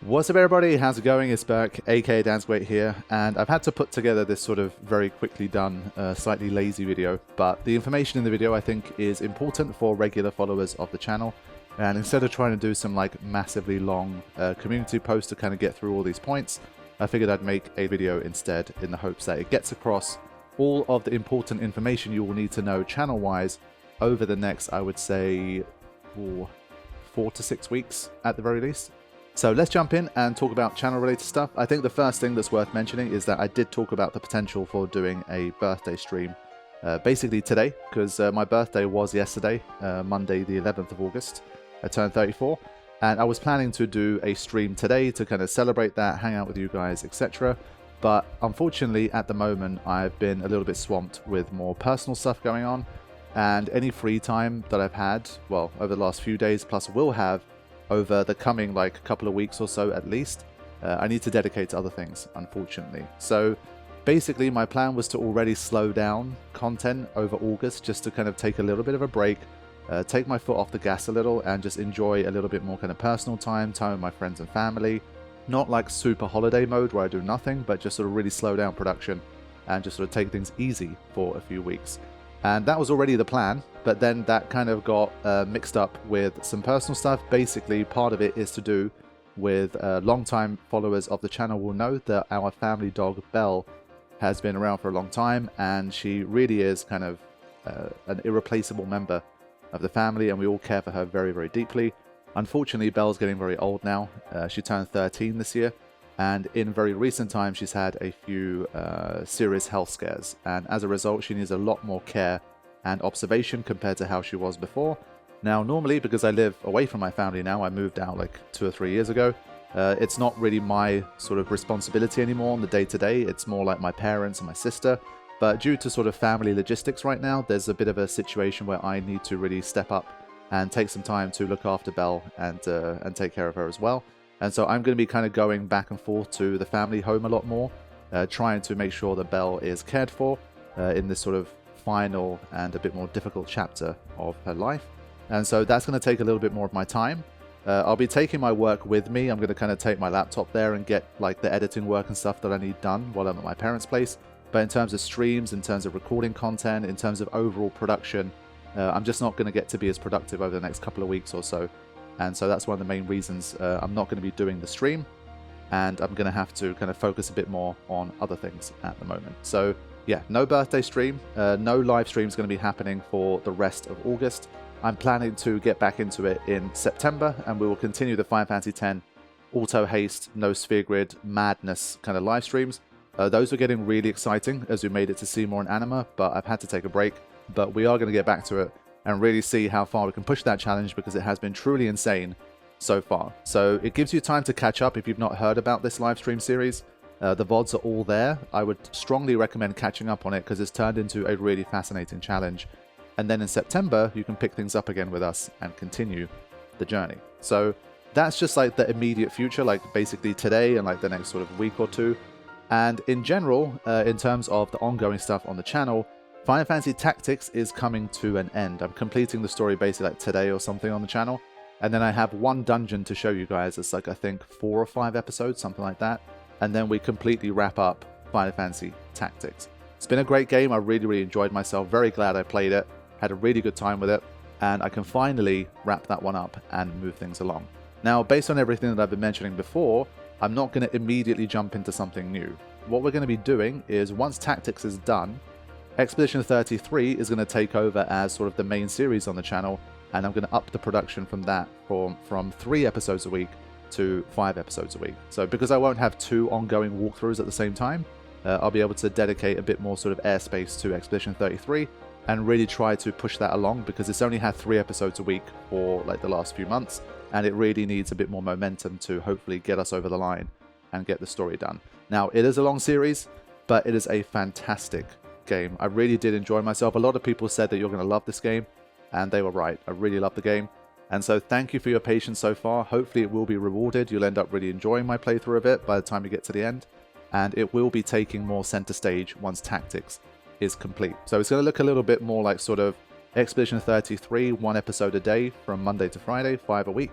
What's up everybody, how's it going? It's Berk, aka Dansgwait here, and I've had to put together this sort of very quickly done, slightly lazy video, but the information in the video I think is important for regular followers of the channel, and instead of trying to do some like massively long community post to kind of get through all these points, I figured I'd make a video instead in the hopes that it gets across all of the important information you will need to know channel-wise over the next, I would say, 4 to 6 weeks at the very least. So let's jump in and talk about channel related stuff. I think the first thing that's worth mentioning is that I did talk about the potential for doing a birthday stream basically today, because my birthday was yesterday, Monday the 11th of August. I turned 34 and I was planning to do a stream today to kind of celebrate that, hang out with you guys, etc. But unfortunately at the moment I've been a little bit swamped with more personal stuff going on, and any free time that I've had, well, over the last few days plus will have over the coming like couple of weeks or so at least, I need to dedicate to other things, unfortunately. So basically my plan was to already slow down content over August just to kind of take a little bit of a break, take my foot off the gas a little and just enjoy a little bit more kind of personal time with my friends and family. Not like super holiday mode where I do nothing, but just sort of really slow down production and just sort of take things easy for a few weeks. And that was already the plan, but then that kind of got mixed up with some personal stuff. Basically, part of it is to do with long-time followers of the channel will know that our family dog, Belle, has been around for a long time, and she really is kind of an irreplaceable member of the family, and we all care for her very, very deeply. Unfortunately, Belle's getting very old now. She turned 13 this year, and in very recent times she's had a few serious health scares, and as a result she needs a lot more care and observation compared to how she was before. Now normally, because I live away from my family now, I moved out like 2 or 3 years ago, it's not really my sort of responsibility anymore on the day-to-day. It's more like my parents and my sister, but due to sort of family logistics right now, there's a bit of a situation where I need to really step up and take some time to look after Belle and take care of her as well. And so I'm going to be kind of going back and forth to the family home a lot more, trying to make sure that Belle is cared for in this sort of final and a bit more difficult chapter of her life. And so that's going to take a little bit more of my time. I'll be taking my work with me. I'm going to kind of take my laptop there and get like the editing work and stuff that I need done while I'm at my parents' place. But in terms of streams, in terms of recording content, in terms of overall production, I'm just not going to get to be as productive over the next couple of weeks or so. And so that's one of the main reasons I'm not going to be doing the stream, and I'm going to have to kind of focus a bit more on other things at the moment. So yeah, no birthday stream, no live streams going to be happening for the rest of August. I'm planning to get back into it in September, and we will continue the Final Fantasy X Auto Haste, No Sphere Grid, Madness kind of live streams. Those are getting really exciting as we made it to Seymour and Anima, but I've had to take a break. But we are going to get back to it and really see how far we can push that challenge, because it has been truly insane so far. So it gives you time to catch up if you've not heard about this live stream series. The VODs are all there. I would strongly recommend catching up on it because it's turned into a really fascinating challenge. And then in September, you can pick things up again with us and continue the journey. So that's just like the immediate future, like basically today and like the next sort of week or two. And in general, in terms of the ongoing stuff on the channel, Final Fantasy Tactics is coming to an end. I'm completing the story basically like today or something on the channel. And then I have one dungeon to show you guys. It's like, I think 4 or 5 episodes, something like that. And then we completely wrap up Final Fantasy Tactics. It's been a great game. I really, really enjoyed myself. Very glad I played it. Had a really good time with it. And I can finally wrap that one up and move things along. Now, based on everything that I've been mentioning before, I'm not going to immediately jump into something new. What we're going to be doing is, once Tactics is done, Expedition 33 is going to take over as sort of the main series on the channel, and I'm going to up the production from that from 3 episodes a week to 5 episodes a week. So because I won't have 2 ongoing walkthroughs at the same time, I'll be able to dedicate a bit more sort of airspace to Expedition 33 and really try to push that along, because it's only had 3 episodes a week for like the last few months, and it really needs a bit more momentum to hopefully get us over the line and get the story done. Now, it is a long series, but it is a fantastic game. I really did enjoy myself. A lot of people said that you're going to love this game, and they were right. I really love the game, and so thank you for your patience so far. Hopefully it will be rewarded. You'll end up really enjoying my playthrough of it by the time you get to the end, and it will be taking more center stage once Tactics is complete. So it's going to look a little bit more like sort of Expedition 33, 1 episode a day from Monday to Friday, 5 a week.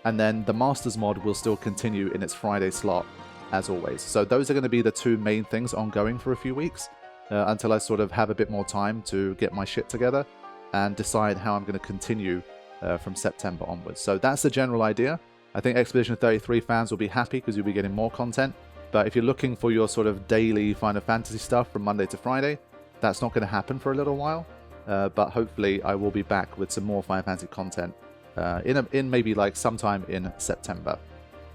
and then the Masters mod will still continue in its Friday slot, as always. So those are going to be the two main things ongoing for a few weeks, until I sort of have a bit more time to get my shit together and decide how I'm going to continue from September onwards. So that's the general idea. I think Expedition 33 fans will be happy because you'll be getting more content. But if you're looking for your sort of daily Final Fantasy stuff from Monday to Friday, that's not going to happen for a little while. But hopefully I will be back with some more Final Fantasy content in maybe like sometime in September.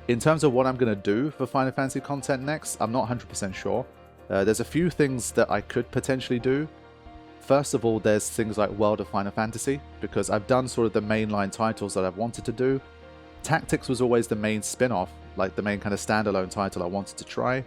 In terms of what I'm going to do for Final Fantasy content next, I'm not 100% sure. There's a few things that I could potentially do. First of all, there's things like World of Final Fantasy, because I've done sort of the mainline titles that I've wanted to do. Tactics was always the main spin-off, like the main kind of standalone title I wanted to try.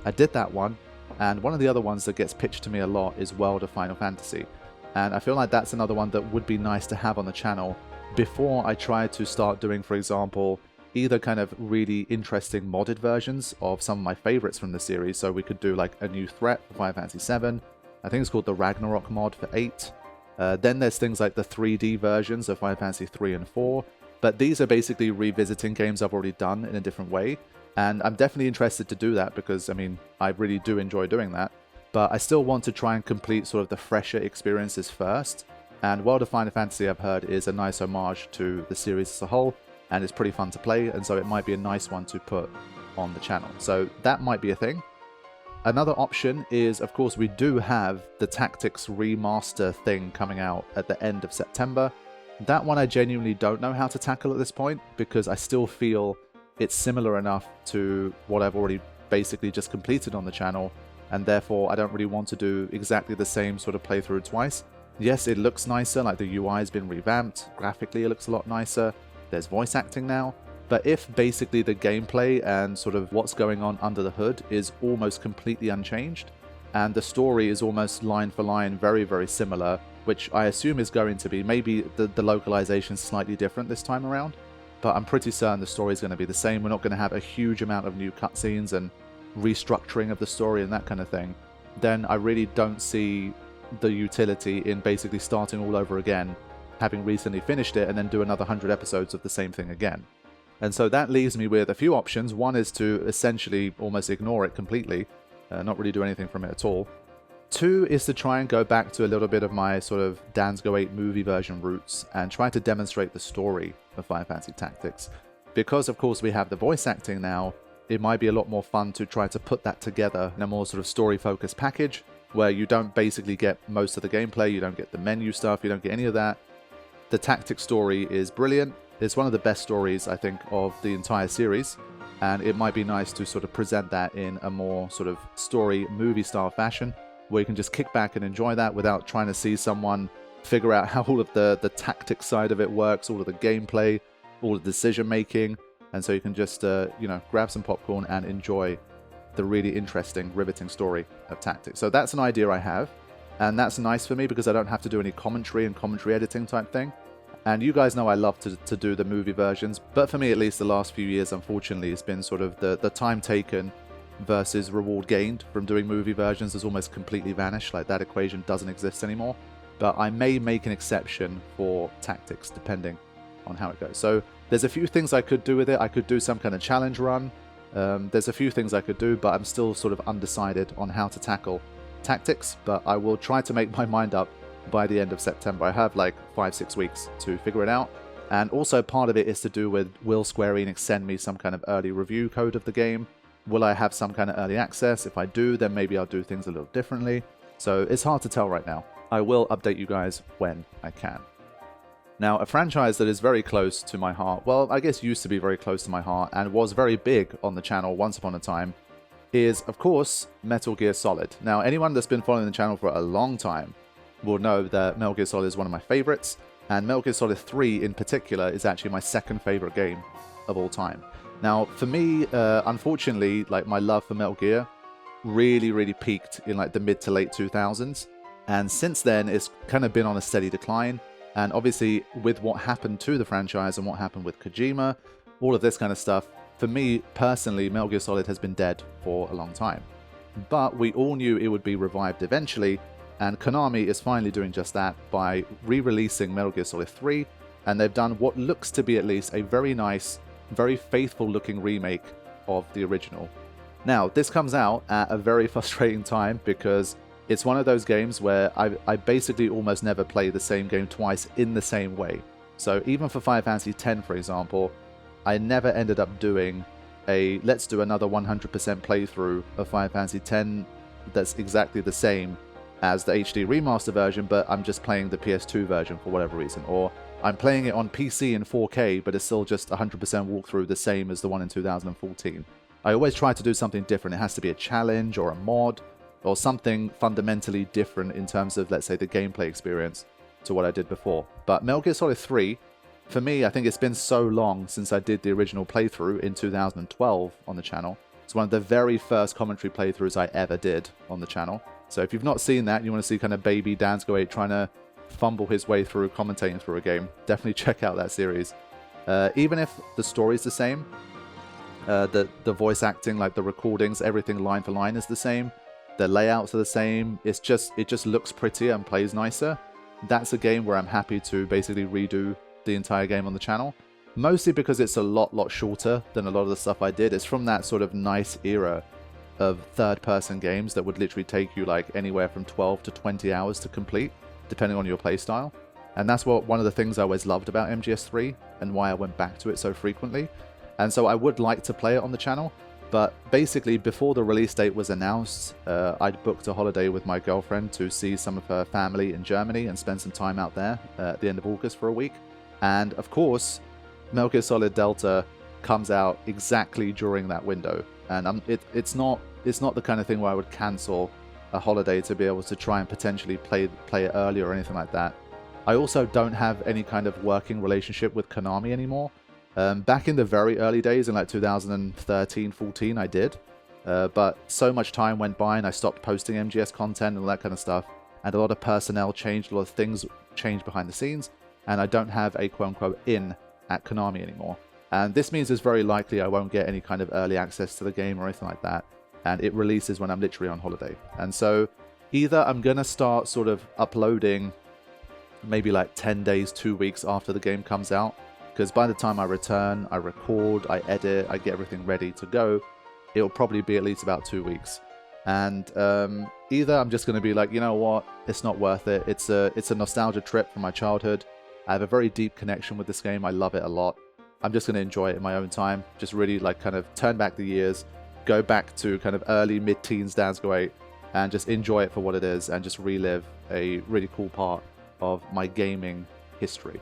I did that one, and one of the other ones that gets pitched to me a lot is World of Final Fantasy. And I feel like that's another one that would be nice to have on the channel before I try to start doing, for example, either kind of really interesting modded versions of some of my favorites from the series. So we could do like a new threat for Final Fantasy 7. I think it's called the Ragnarok mod for 8. Then there's things like the 3D versions of Final Fantasy 3 and 4. But these are basically revisiting games I've already done in a different way. And I'm definitely interested to do that because, I mean, I really do enjoy doing that. But I still want to try and complete sort of the fresher experiences first. And World of Final Fantasy, I've heard, is a nice homage to the series as a whole. And it's pretty fun to play. And so it might be a nice one to put on the channel. So that might be a thing. Another option is, of course, we do have the Tactics remaster thing coming out at the end of September. That one I genuinely don't know how to tackle at this point, because I still feel it's similar enough to what I've already basically just completed on the channel, and therefore I don't really want to do exactly the same sort of playthrough twice. Yes, it looks nicer, like the UI has been revamped, graphically it looks a lot nicer, there's voice acting now. But if basically the gameplay and sort of what's going on under the hood is almost completely unchanged, and the story is almost line for line very, very similar, which I assume is going to be, maybe the localization is slightly different this time around, but I'm pretty certain the story is going to be the same. We're not going to have a huge amount of new cutscenes and restructuring of the story and that kind of thing. Then I really don't see the utility in basically starting all over again, having recently finished it, and then do another 100 episodes of the same thing again. And so that leaves me with a few options. One is to essentially almost ignore it completely, not really do anything from it at all. Two is to try and go back to a little bit of my sort of Dan's Go 8 movie version roots and try to demonstrate the story of Final Fantasy Tactics. Because of course we have the voice acting now, it might be a lot more fun to try to put that together in a more sort of story-focused package, where you don't basically get most of the gameplay, you don't get the menu stuff, you don't get any of that. The Tactics story is brilliant. It's one of the best stories, I think, of the entire series, and it might be nice to sort of present that in a more sort of story movie-style fashion, where you can just kick back and enjoy that without trying to see someone figure out how all of the tactics side of it works, all of the gameplay, all the decision-making, and so you can just, you know, grab some popcorn and enjoy the really interesting, riveting story of Tactics. So that's an idea I have, and that's nice for me because I don't have to do any commentary and commentary editing type thing. And you guys know I love to do the movie versions, but for me at least the last few years, unfortunately, it's been sort of the time taken versus reward gained from doing movie versions has almost completely vanished. Like, that equation doesn't exist anymore. But I may make an exception for Tactics depending on how it goes. So there's a few things I could do with it. I could do some kind of challenge run. There's a few things I could do, but I'm still sort of undecided on how to tackle Tactics. But I will try to make my mind up by the end of September. I have like 5-6 weeks to figure it out. And also part of it is to do with, will Square Enix send me some kind of early review code of the game? Will I have some kind of early access? If I do, then maybe I'll do things a little differently. So it's hard to tell right now. I will update you guys when I can. Now, a franchise that is very close to my heart, well, I guess used to be very close to my heart and was very big on the channel once upon a time, is, of course, Metal Gear Solid. Now, anyone that's been following the channel for a long time will know that Metal Gear Solid is one of my favorites, and Metal Gear Solid 3 in particular is actually my second favorite game of all time. Now, for me, unfortunately, like, my love for Metal Gear really peaked in like the mid to late 2000s, and since then it's kind of been on a steady decline. And obviously with what happened to the franchise and what happened with Kojima, all of this kind of stuff, for me personally, Metal Gear Solid has been dead for a long time. But we all knew it would be revived eventually, and Konami is finally doing just that by re-releasing Metal Gear Solid 3, and they've done what looks to be at least a very nice very faithful looking remake of the original. Now, this comes out at a very frustrating time because it's one of those games where I basically almost never play the same game twice in the same way. So even for Final Fantasy X, for example, I never ended up doing a let's do another 100% playthrough of Final Fantasy X that's exactly the same as the HD remaster version, but I'm just playing the PS2 version for whatever reason, or I'm playing it on PC in 4K, but it's still just 100% walkthrough the same as the one in 2014. I always try to do something different. It has to be a challenge or a mod or something fundamentally different in terms of, let's say, the gameplay experience to what I did before. But Metal Gear Solid 3, for me, I think it's been so long since I did the original playthrough in 2012 on the channel. It's one of the very first commentary playthroughs I ever did on the channel. So if you've not seen that, you want to see kind of baby Dansko8 trying to fumble his way through commentating through a game, definitely check out that series. Even if the story's the same, the voice acting, like the recordings, everything line for line is the same, the layouts are the same, it just looks prettier and plays nicer. That's a game where I'm happy to basically redo the entire game on the channel, mostly because it's a lot shorter than a lot of the stuff I did. It's from that sort of nice era of third-person games that would literally take you like anywhere from 12 to 20 hours to complete, depending on your playstyle. And that's one of the things I always loved about MGS3 and why I went back to it so frequently. And so I would like to play it on the channel, but basically before the release date was announced, I'd booked a holiday with my girlfriend to see some of her family in Germany and spend some time out there at the end of August for a week. And of course, Metal Gear Solid Delta comes out exactly during that window. And it's not the kind of thing where I would cancel a holiday to be able to try and potentially play it earlier or anything like that. I also don't have any kind of working relationship with Konami anymore. Back in the very early days, in like 2013, 14, I did. But so much time went by and I stopped posting MGS content and all that kind of stuff. And a lot of personnel changed, a lot of things changed behind the scenes. And I don't have a quote-unquote in at Konami anymore. And this means it's very likely I won't get any kind of early access to the game or anything like that. And it releases when I'm literally on holiday. And so either I'm going to start sort of uploading maybe like 10 days, 2 weeks after the game comes out. Because by the time I return, I record, I edit, I get everything ready to go, it'll probably be at least about 2 weeks. And either I'm just going to be like, you know what, it's not worth it. It's a nostalgia trip from my childhood. I have a very deep connection with this game. I love it a lot. I'm just going to enjoy it in my own time. Just really like kind of turn back the years, go back to kind of early mid-teens Dansko8 and just enjoy it for what it is and just relive a really cool part of my gaming history.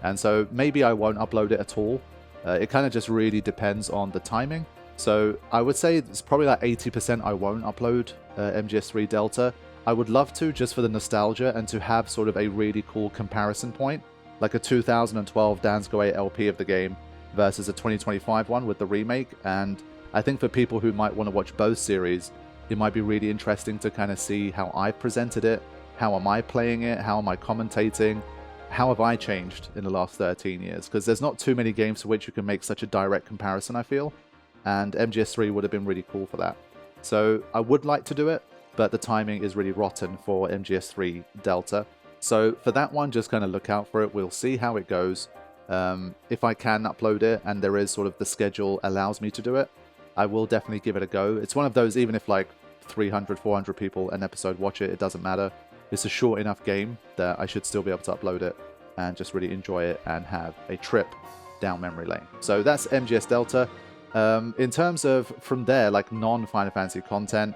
And so maybe I won't upload it at all. It kind of just really depends on the timing. So I would say it's probably like 80% I won't upload MGS3 Delta. I would love to, just for the nostalgia and to have sort of a really cool comparison point, like a 2012 Dansko8 LP of the game versus a 2025 one with the remake. And I think for people who might want to watch both series, it might be really interesting to kind of see how I presented it, how am I playing it, how am I commentating, how have I changed in the last 13 years? Because there's not too many games for which you can make such a direct comparison, I feel. And MGS3 would have been really cool for that. So I would like to do it, but the timing is really rotten for MGS3 Delta. So for that one, just kind of look out for it. We'll see how it goes. If I can upload it and there is sort of the schedule allows me to do it, I will definitely give it a go. It's one of those, even if like 300, 400 people an episode watch it, it doesn't matter. It's a short enough game that I should still be able to upload it and just really enjoy it and have a trip down memory lane. So that's MGS Delta. In terms of from there, like non-Final Fantasy content,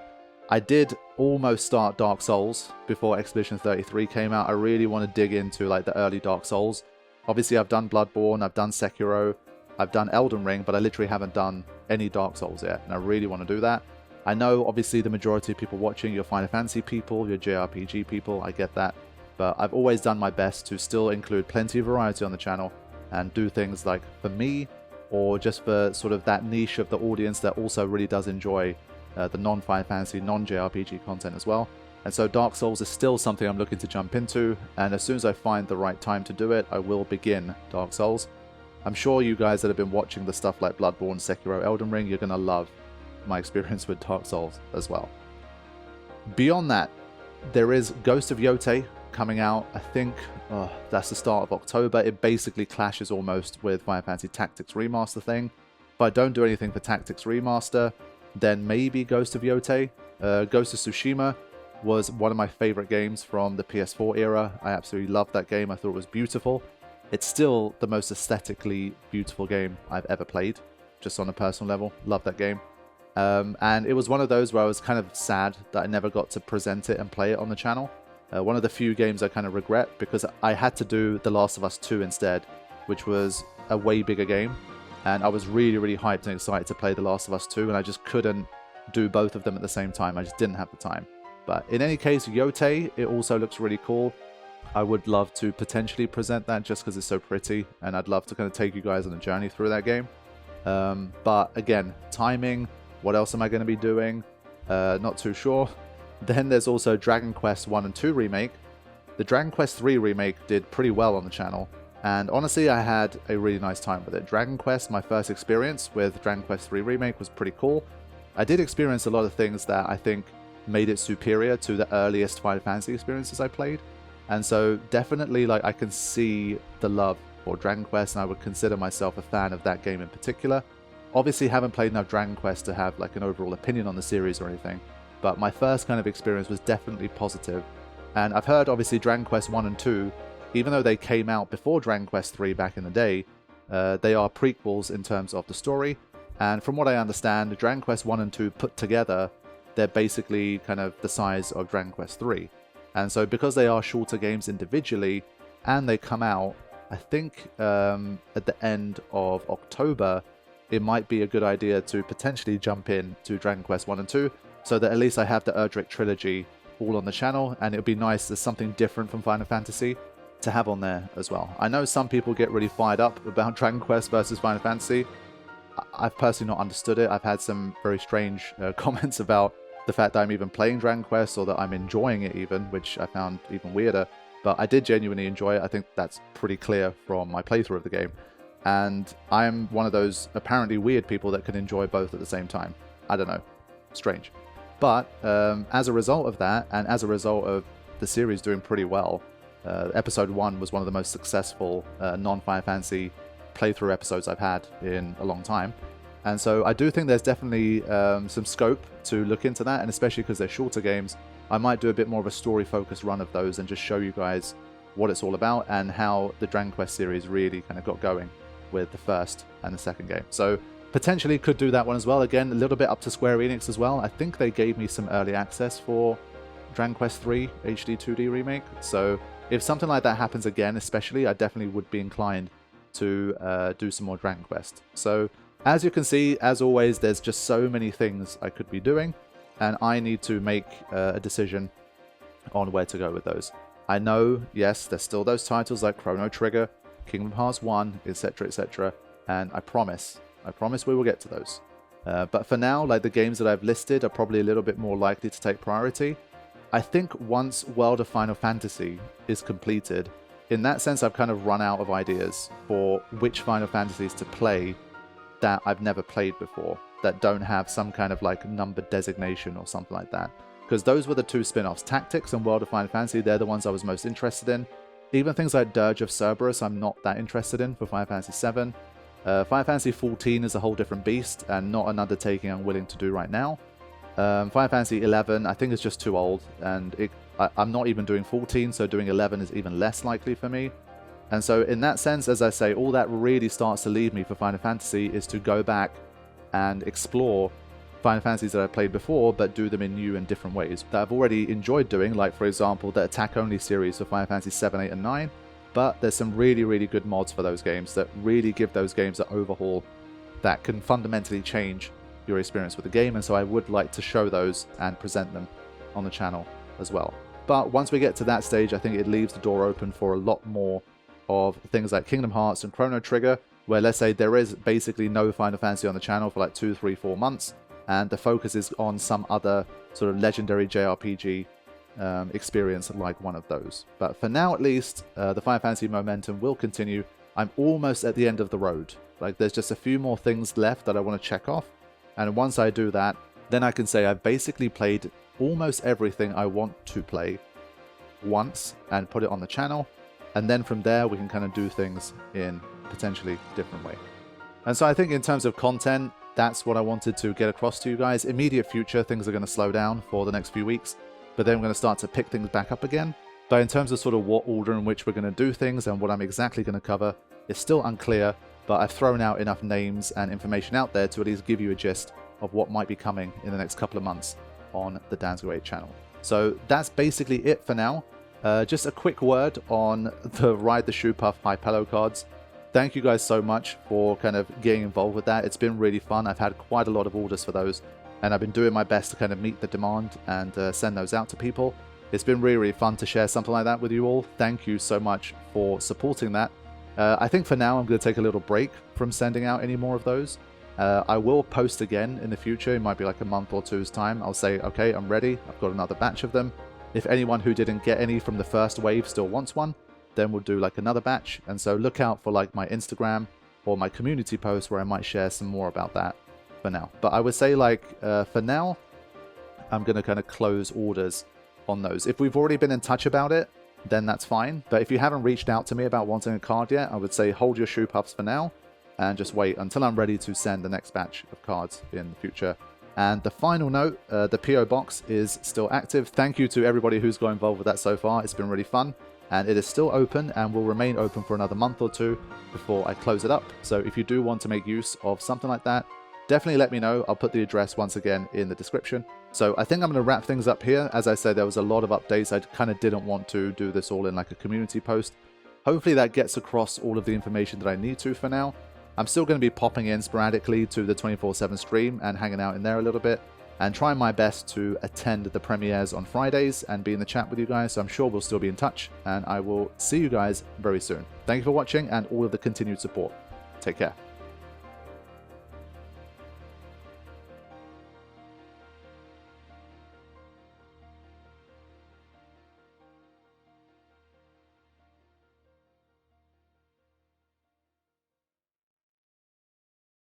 I did almost start Dark Souls before Expedition 33 came out. I really want to dig into like the early Dark Souls. Obviously, I've done Bloodborne, I've done Sekiro, I've done Elden Ring, but I literally haven't done any Dark Souls yet, and I really want to do that. I know, obviously, the majority of people watching, you're Final Fantasy people, you're JRPG people, I get that. But I've always done my best to still include plenty of variety on the channel and do things like for me, or just for sort of that niche of the audience that also really does enjoy the non-Final Fantasy, non-JRPG content as well. And so Dark Souls is still something I'm looking to jump into, and as soon as I find the right time to do it, I will begin Dark Souls. I'm sure you guys that have been watching the stuff like Bloodborne, Sekiro, Elden Ring, you're going to love my experience with Dark Souls as well. Beyond that, there is Ghost of Yotei coming out, I think that's the start of October. It basically clashes almost with Final Fantasy Tactics Remaster thing. If I don't do anything for Tactics Remaster, then maybe Ghost of Yotei. Ghost of Tsushima was one of my favorite games from the PS4 era. I absolutely loved that game. I thought it was beautiful. It's still the most aesthetically beautiful game I've ever played, just on a personal level. Love that game. And it was one of those where I was kind of sad that I never got to present it and play it on the channel. One of the few games I kind of regret, because I had to do The Last of Us 2 instead, which was a way bigger game. And I was really, really hyped and excited to play The Last of Us 2, and I just couldn't do both of them at the same time. I just didn't have the time. But in any case, Yotei, it also looks really cool. I would love to potentially present that just because it's so pretty, and I'd love to kind of take you guys on a journey through that game. But again, timing, what else am I going to be doing? Not too sure. Then there's also Dragon Quest 1 and 2 Remake. The Dragon Quest 3 Remake did pretty well on the channel, and honestly I had a really nice time with it. Dragon Quest, my first experience with Dragon Quest 3 Remake, was pretty cool. I did experience a lot of things that I think made it superior to the earliest Final Fantasy experiences I played. And so definitely, like, I can see the love for Dragon Quest, and I would consider myself a fan of that game in particular. Obviously haven't played enough Dragon Quest to have like an overall opinion on the series or anything, but my first kind of experience was definitely positive. And I've heard obviously Dragon Quest 1 and 2, even though they came out before Dragon Quest 3 back in the day, they are prequels in terms of the story. And from what I understand, Dragon Quest 1 and 2 put together, they're basically kind of the size of Dragon Quest 3. And so because they are shorter games individually, and they come out, I think at the end of October, it might be a good idea to potentially jump in to Dragon Quest 1 and 2, so that at least I have the Erdrick trilogy all on the channel, and it would be nice, there's something different from Final Fantasy to have on there as well. I know some people get really fired up about Dragon Quest versus Final Fantasy. I've personally not understood it. I've had some very strange comments about the fact that I'm even playing Dragon Quest, or that I'm enjoying it even, which I found even weirder. But I did genuinely enjoy it. I think that's pretty clear from my playthrough of the game. And I'm one of those apparently weird people that can enjoy both at the same time. I don't know. Strange. But as a result of that, and as a result of the series doing pretty well, Episode 1 was one of the most successful non-Final Fantasy playthrough episodes I've had in a long time. And so I do think there's definitely some scope to look into that, and especially because they're shorter games, I might do a bit more of a story-focused run of those and just show you guys what it's all about and how the Dragon Quest series really kind of got going with the first and the second game. So potentially could do that one as well. Again, a little bit up to Square Enix as well. I think they gave me some early access for Dragon Quest 3 HD 2D Remake. So if something like that happens again, especially, I definitely would be inclined to do some more Dragon Quest. So as you can see, as always, there's just so many things I could be doing, and I need to make a decision on where to go with those. I know, yes, there's still those titles like Chrono Trigger, Kingdom Hearts 1, etc, etc, and I promise we will get to those. But for now, like, the games that I've listed are probably a little bit more likely to take priority. I think once World of Final Fantasy is completed, in that sense I've kind of run out of ideas for which Final Fantasies to play that I've never played before, that don't have some kind of like numbered designation or something like that. Because those were the two spin-offs, Tactics and World of Final Fantasy. They're the ones I was most interested in. Even things like Dirge of Cerberus I'm not that interested in for Final Fantasy 7. Final Fantasy 14 is a whole different beast and not an undertaking I'm willing to do right now. Final Fantasy 11 I think is just too old, and I'm not even doing 14, so doing 11 is even less likely for me. And so in that sense, as I say, all that really starts to leave me for Final Fantasy is to go back and explore Final Fantasies that I've played before, but do them in new and different ways that I've already enjoyed doing, like for example the attack-only series for Final Fantasy 7, 8 and 9. But there's some really, really good mods for those games that really give those games an overhaul that can fundamentally change your experience with the game, and so I would like to show those and present them on the channel as well. But once we get to that stage, I think it leaves the door open for a lot more of things like Kingdom Hearts and Chrono Trigger, where let's say there is basically no Final Fantasy on the channel for like 2, 3, 4 months, and the focus is on some other sort of legendary JRPG experience like one of those. But for now at least, the Final Fantasy momentum will continue. I'm almost at the end of the road. Like, there's just a few more things left that I want to check off, and once I do that, then I can say I've basically played almost everything I want to play once and put it on the channel. And then from there, we can kind of do things in potentially different way. And so I think in terms of content, that's what I wanted to get across to you guys. Immediate future, things are going to slow down for the next few weeks, but then we're going to start to pick things back up again. But in terms of sort of what order in which we're going to do things and what I'm exactly going to cover, it's still unclear, but I've thrown out enough names and information out there to at least give you a gist of what might be coming in the next couple of months on the Dansgo8 channel. So that's basically it for now. Just a quick word on the Ride the Shoe Puff High Pillow cards. Thank you guys so much for kind of getting involved with that. It's been really fun. I've had quite a lot of orders for those, and I've been doing my best to kind of meet the demand and send those out to people. It's been really, really fun to share something like that with you all. Thank you so much for supporting that. I think for now I'm going to take a little break from sending out any more of those. I will post again in the future. It might be like a month or two's time. I'll say, okay, I'm ready. I've got another batch of them. If anyone who didn't get any from the first wave still wants one, then we'll do like another batch. And so look out for like my Instagram or my community post where I might share some more about that for now. But I would say like for now, I'm going to kind of close orders on those. If we've already been in touch about it, then that's fine. But if you haven't reached out to me about wanting a card yet, I would say hold your shoe puffs for now and just wait until I'm ready to send the next batch of cards in the future. And the final note, the P.O Box is still active. Thank you to everybody who's got involved with that so far. It's been really fun. And it is still open and will remain open for another month or two before I close it up. So if you do want to make use of something like that, definitely let me know. I'll put the address once again in the description. So I think I'm going to wrap things up here. As I said, there was a lot of updates. I kind of didn't want to do this all in like a community post. Hopefully that gets across all of the information that I need to for now. I'm still going to be popping in sporadically to the 24/7 stream and hanging out in there a little bit, and trying my best to attend the premieres on Fridays and be in the chat with you guys. So I'm sure we'll still be in touch, and I will see you guys very soon. Thank you for watching and all of the continued support. Take care.